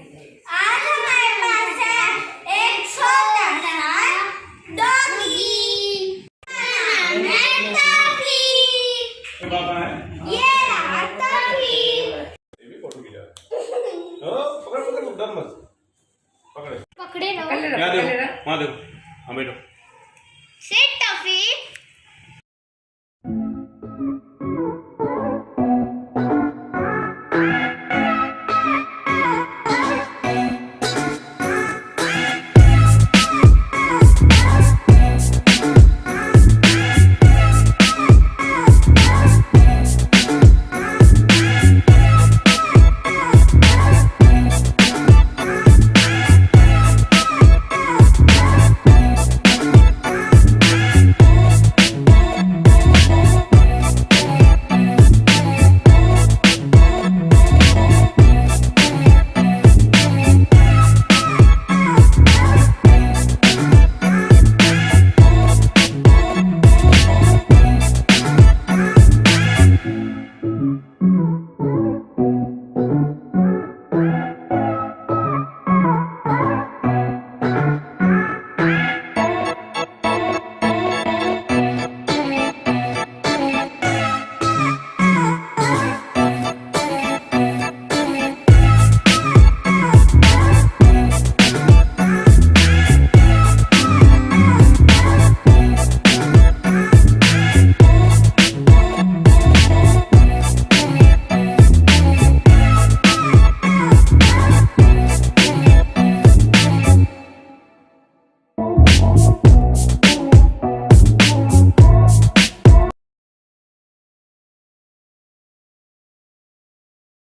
आज हमारे पास है एक छोटा सा डॉगी। नाम है टफी। ये रहा टफी। ये भी फोटो खींचा। पकड़ पकड़ डर मत। पकड़े। पकड़े लो। यहाँ देखो, वहाँ देखो, हाँ बैठो। Sit, Tuffy.